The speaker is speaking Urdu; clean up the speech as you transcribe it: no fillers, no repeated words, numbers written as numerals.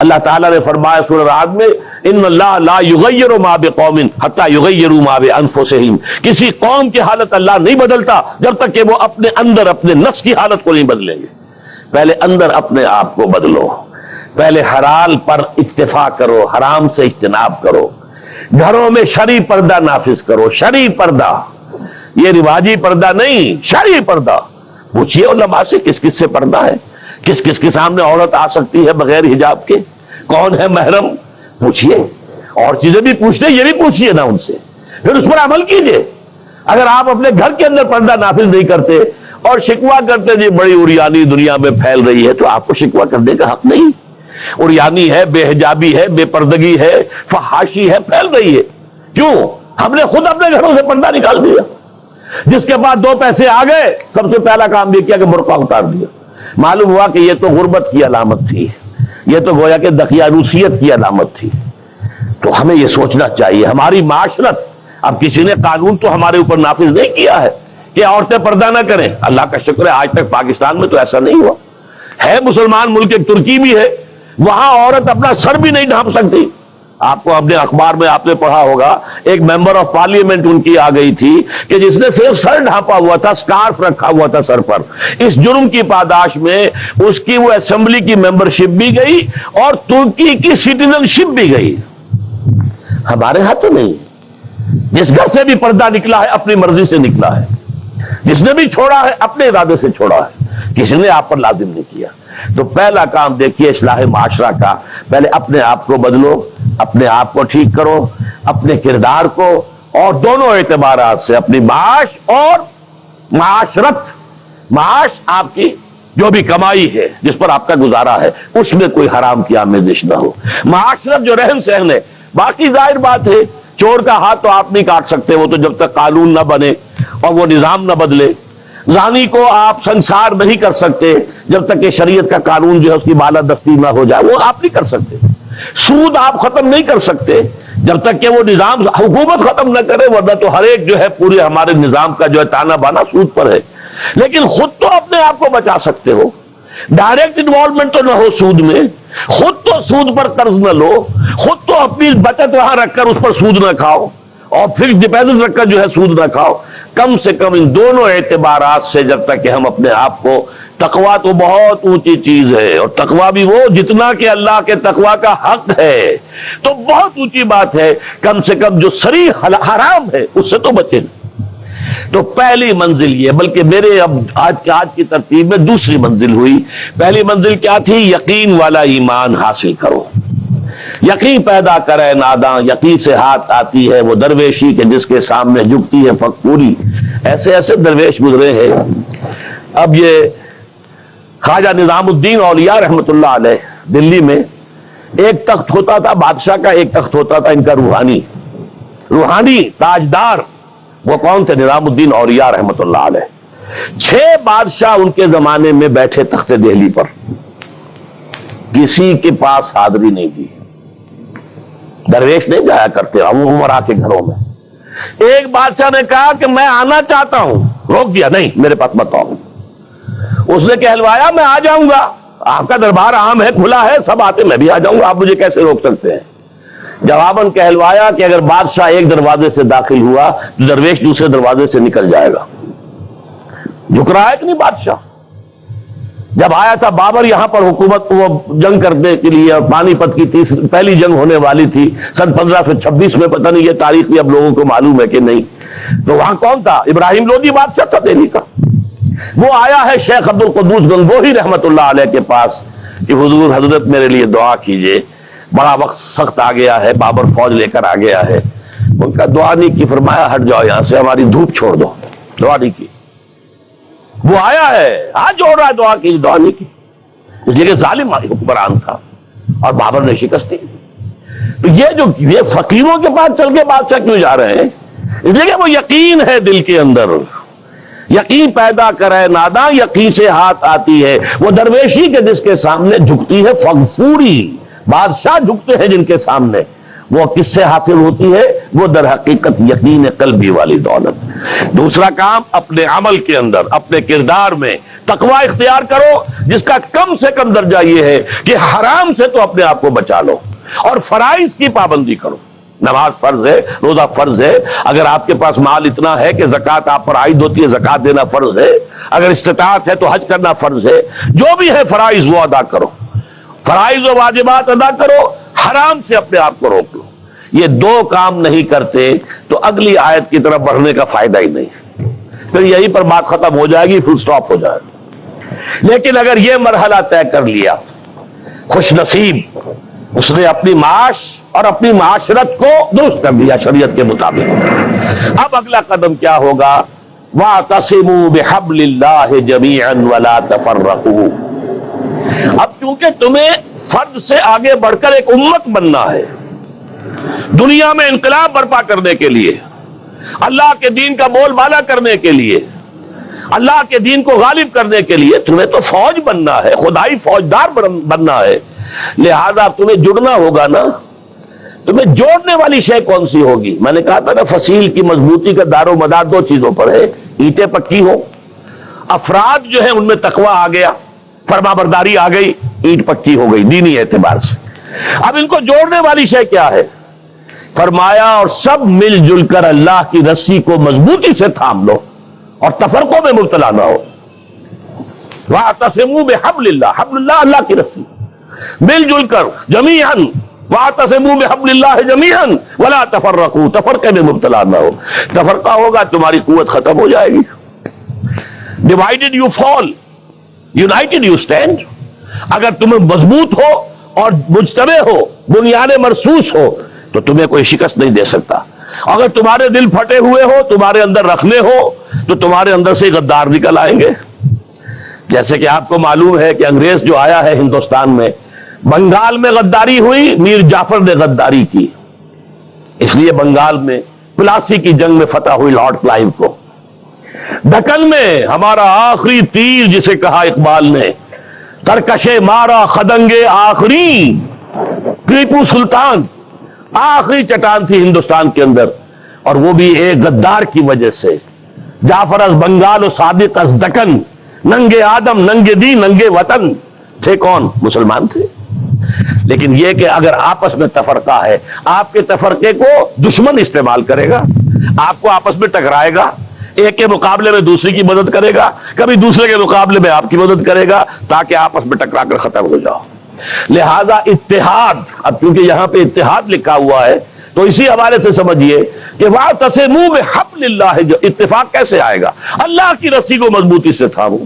اللہ تعالیٰ نے فرمایا سورہ رعد میں ان اللہ لا یغیر ما بقوم حتی یغیروا ما بانفسہم، کسی قوم کی حالت اللہ نہیں بدلتا جب تک کہ وہ اپنے اندر اپنے نفس کی حالت کو نہیں بدلیں گے۔ پہلے اندر اپنے آپ کو بدلو، پہلے حلال پر اکتفا کرو، حرام سے اجتناب کرو، گھروں میں شرعی پردہ نافذ کرو، شرعی پردہ، یہ رواجی پردہ نہیں، شرعی پردہ۔ پوچھئے علماء سے کس کس سے پردہ ہے، کس کس کے سامنے عورت آ سکتی ہے بغیر حجاب کے، کون ہے محرم، پوچھئے، اور چیزیں بھی پوچھتے یہ بھی پوچھئے نا ان سے، پھر اس پر عمل کیجئے۔ اگر آپ اپنے گھر کے اندر پردہ نافذ نہیں کرتے اور شکوہ کرتے جی بڑی عریانی دنیا میں پھیل رہی ہے، تو آپ کو شکوہ کرنے کا حق نہیں۔ عریانی ہے، بے حجابی ہے، بے پردگی ہے، فحاشی ہے، پھیل رہی ہے، کیوں؟ ہم نے خود اپنے گھروں سے پردہ نکال دیا۔ جس کے بعد 2 پیسے آ گئے، سب سے پہلا کام یہ کیا کہ برقع اتار دیا۔ معلوم ہوا کہ یہ تو غربت کی علامت تھی، یہ تو گویا کہ دقیانوسیت کی علامت تھی۔ تو ہمیں یہ سوچنا چاہیے، ہماری معاشرت، اب کسی نے قانون تو ہمارے اوپر نافذ نہیں کیا ہے کہ عورتیں پردہ نہ کریں، اللہ کا شکر ہے آج تک پاکستان میں تو ایسا نہیں ہوا ہے۔ مسلمان ملک ایک ترکی بھی ہے، وہاں عورت اپنا سر بھی نہیں ڈھانپ سکتی۔ آپ کو اپنے اخبار میں آپ نے پڑھا ہوگا، ایک ممبر آف پارلیمنٹ ان کی آ گئی تھی کہ جس نے صرف سر ڈھانپا ہوا تھا، سکارف رکھا ہوا تھا سر پر، اس جرم کی پاداش میں اس کی وہ اسمبلی کی ممبرشپ بھی گئی اور ترکی کی سٹیزن شپ بھی گئی۔ ہمارے ہاں تو نہیں، جس گھر سے بھی پردہ نکلا ہے اپنی مرضی سے نکلا ہے، جس نے بھی چھوڑا ہے اپنے ارادے سے چھوڑا ہے، کسی نے آپ پر لازم نہیں کیا۔ تو پہلا کام دیکھیے اصلاح معاشرہ کا، پہلے اپنے آپ کو بدلو، اپنے آپ کو ٹھیک کرو، اپنے کردار کو، اور دونوں اعتبارات سے اپنی معاش اور معاشرت، معاش آپ کی جو بھی کمائی ہے جس پر آپ کا گزارا ہے اس میں کوئی حرام کی آمیزش نہ ہو، معاشرت جو رہن سہن ہے، باقی ظاہر بات ہے چور کا ہاتھ تو آپ نہیں کاٹ سکتے، وہ تو جب تک قانون نہ بنے اور وہ نظام نہ بدلے، زانی کو آپ سنسار نہیں کر سکتے جب تک کہ شریعت کا قانون جو ہے اس کی بالادستی نہ ہو جائے، وہ آپ نہیں کر سکتے، سود آپ ختم نہیں کر سکتے جب تک کہ وہ نظام حکومت ختم نہ کرے، ورنہ تو ہر ایک جو ہے پورے ہمارے نظام کا جو ہے تانا بانا سود پر ہے۔ لیکن خود تو اپنے آپ کو بچا سکتے ہو، ڈائریکٹ انوالومنٹ تو نہ ہو سود میں، خود تو سود پر قرض نہ لو، خود تو اپنی بچت وہاں رکھ کر اس پر سود نہ کھاؤ، اور فکس ڈپازٹ رکھ کر جو ہے سود نہ کھاؤ۔ کم سے کم ان دونوں اعتبارات سے جب تک کہ ہم اپنے آپ کو، تقویٰ تو بہت اونچی چیز ہے، اور تقویٰ بھی وہ جتنا کہ اللہ کے تقویٰ کا حق ہے، تو بہت اونچی بات ہے، کم سے کم جو صریح حرام ہے اس سے تو بچیں۔ تو پہلی منزل یہ، بلکہ میرے اب آج کی ترتیب میں دوسری منزل ہوئی۔ پہلی منزل کیا تھی؟ یقین والا ایمان حاصل کرو، یقین پیدا کرے ناداں، یقین سے ہاتھ آتی ہے وہ درویشی کے جس کے سامنے جھکتی ہے فقوری۔ ایسے ایسے درویش گزرے ہیں۔ اب یہ خواجہ نظام الدین اولیاء رحمۃ اللہ علیہ دلی میں ایک تخت ہوتا تھا بادشاہ کا، ایک تخت ہوتا تھا ان کا روحانی تاجدار، وہ کون تھے؟ نظام الدین اولیاء رحمۃ اللہ علیہ۔ 6 بادشاہ ان کے زمانے میں بیٹھے تخت دہلی پر، کسی کے پاس حاضری نہیں دی، درویش نہیں جایا کرتے عمرا کے گھروں میں۔ ایک بادشاہ نے کہا کہ میں آنا چاہتا ہوں، روک دیا، نہیں میرے پاس مت آؤ۔ اس نے کہلوایا میں آ جاؤں گا، آپ کا دربار عام ہے، کھلا ہے، سب آتے، میں بھی آ جاؤں گا، آپ مجھے کیسے روک سکتے ہیں؟ جواباً کہلوایا کہ اگر بادشاہ ایک دروازے سے داخل ہوا تو درویش دوسرے دروازے سے نکل جائے گا۔ جھک رہا ہے کہ نہیں بادشاہ؟ جب آیا تھا بابر یہاں پر حکومت وہ جنگ کرنے کے لیے، پانی پت کی پہلی جنگ ہونے والی تھی سن 1526 میں، پتہ نہیں یہ تاریخ بھی اب لوگوں کو معلوم ہے کہ نہیں، تو وہاں کون تھا؟ ابراہیم لودھی بادشاہ تھا دہلی کا۔ وہ آیا ہے شیخ عبد القدوس گنگوہی رحمت اللہ علیہ کے پاس کہ حضور حضرت میرے لیے دعا کیجئے، بڑا وقت سخت آ گیا ہے، بابر فوج لے کر آ گیا ہے۔ ان کا دعا نہیں کی، فرمایا ہٹ جاؤ یہاں سے، ہماری دھوپ چھوڑ دو، دعا نہیں کی۔ وہ آیا ہے ہاتھ جوڑ رہا ہے، دعا کی، دعا نہیں کی، اس لیے کہ ظالم حکمران تھا اور بابر نے شکست دی۔ تو یہ فقیروں کے پاس چل کے بادشاہ کیوں جا رہے ہیں؟ اس لیے کہ وہ یقین ہے دل کے اندر، یقین پیدا کرے ناداں، یقین سے ہاتھ آتی ہے وہ درویشی کے جس کے سامنے جھکتی ہے فغفوری۔ بادشاہ جھکتے ہیں جن کے سامنے، وہ کس سے حاصل ہوتی ہے؟ وہ در حقیقت یقین قلبی والی دولت۔ دوسرا کام، اپنے عمل کے اندر، اپنے کردار میں تقوی اختیار کرو جس کا کم سے کم درجہ یہ ہے کہ حرام سے تو اپنے آپ کو بچا لو، اور فرائض کی پابندی کرو۔ نماز فرض ہے، روزہ فرض ہے، اگر آپ کے پاس مال اتنا ہے کہ زکوٰۃ آپ پر عائد ہوتی ہے، زکوٰۃ دینا فرض ہے، اگر استطاعت ہے تو حج کرنا فرض ہے، جو بھی ہے فرائض وہ ادا کرو، فرائض و واجبات ادا کرو، حرام سے اپنے آپ کو روک لو۔ یہ دو کام نہیں کرتے تو اگلی آیت کی طرف بڑھنے کا فائدہ ہی نہیں، پھر یہیں پر بات ختم ہو جائے گی، فل سٹاپ ہو جائے گا۔ لیکن اگر یہ مرحلہ طے کر لیا، خوش نصیب، اس نے اپنی معاش اور اپنی معاشرت کو درست کر دیا شریعت کے مطابق۔ اب اگلا قدم کیا ہوگا؟ وَاعْتَصِمُوا بِحَبْلِ اللَّهِ جَمِيعًا وَلَا تَفَرَّقُوا۔ اب چونکہ تمہیں فرد سے آگے بڑھ کر ایک امت بننا ہے، دنیا میں انقلاب برپا کرنے کے لیے، اللہ کے دین کا بول بالا کرنے کے لیے، اللہ کے دین کو غالب کرنے کے لیے تمہیں تو فوج بننا ہے، خدائی فوجدار بننا ہے، لہذا تمہیں جڑنا ہوگا نا۔ تمہیں جوڑنے والی شے کون سی ہوگی؟ میں نے کہا تھا نا، فصیل کی مضبوطی کا دار و مدار دو چیزوں پر ہے، اینٹیں پکی ہو، افراد جو ہیں ان میں تقوی آ گیا، فرما برداری آ گئی، اینٹ پکی ہو گئی دینی اعتبار سے۔ اب ان کو جوڑنے والی شے کیا ہے؟ فرمایا اور سب مل جل کر اللہ کی رسی کو مضبوطی سے تھام لو اور تفرقوں میں مبتلا نہ ہو۔ وَاعْتَصِمُوا بِحَبْلِ اللَّهِ، حبل اللہ اللہ کی رسی، مل جل کر جمیعاً، وَاعْتَصِمُوا بِحَبْلِ اللَّهِ جَمِيعًا وَلَا تَفَرَّقُوا، تفرقے میں مبتلا نہ ہو۔ تفرقہ ہوگا تمہاری قوت ختم ہو جائے گی۔ Divided you fall, United you stand. اگر تم مضبوط ہو اور مجتمع ہو، بنیاد مرصوص ہو، تو تمہیں کوئی شکست نہیں دے سکتا۔ اگر تمہارے دل پھٹے ہوئے ہو، تمہارے اندر رکھنے ہو، تو تمہارے اندر سے غدار نکل آئیں گے۔ جیسے کہ آپ کو معلوم ہے کہ انگریز جو آیا ہے ہندوستان میں، بنگال میں غداری ہوئی، میر جعفر نے غداری کی، اس لیے بنگال میں پلاسی کی جنگ میں فتح ہوئی لارڈ کلائیو کو۔ دکن میں ہمارا آخری تیر جسے کہا اقبال نے، ترکشے مارا خدنگے آخری، ٹیپو سلطان آخری چٹان تھی ہندوستان کے اندر، اور وہ بھی ایک غدار کی وجہ سے۔ جعفر از بنگال و صادق از دکن، ننگے آدم ننگے دی ننگے وطن، تھے کون؟ مسلمان تھے۔ لیکن یہ کہ اگر آپس میں تفرقہ ہے، آپ کے تفرقے کو دشمن استعمال کرے گا، آپ کو آپس میں ٹکرائے گا، ایک کے مقابلے میں دوسری کی مدد کرے گا، کبھی دوسرے کے مقابلے میں آپ کی مدد کرے گا، تاکہ آپس میں ٹکرا کر ختم ہو جاؤ۔ لہذا اتحاد، اب کیونکہ یہاں پہ اتحاد لکھا ہوا ہے تو اسی حوالے سے سمجھیے کہ وَاعْتَصِمُوا بِحَبْلِ اللَّهِ، جو اتفاق کیسے آئے گا؟ اللہ کی رسی کو مضبوطی سے تھامو۔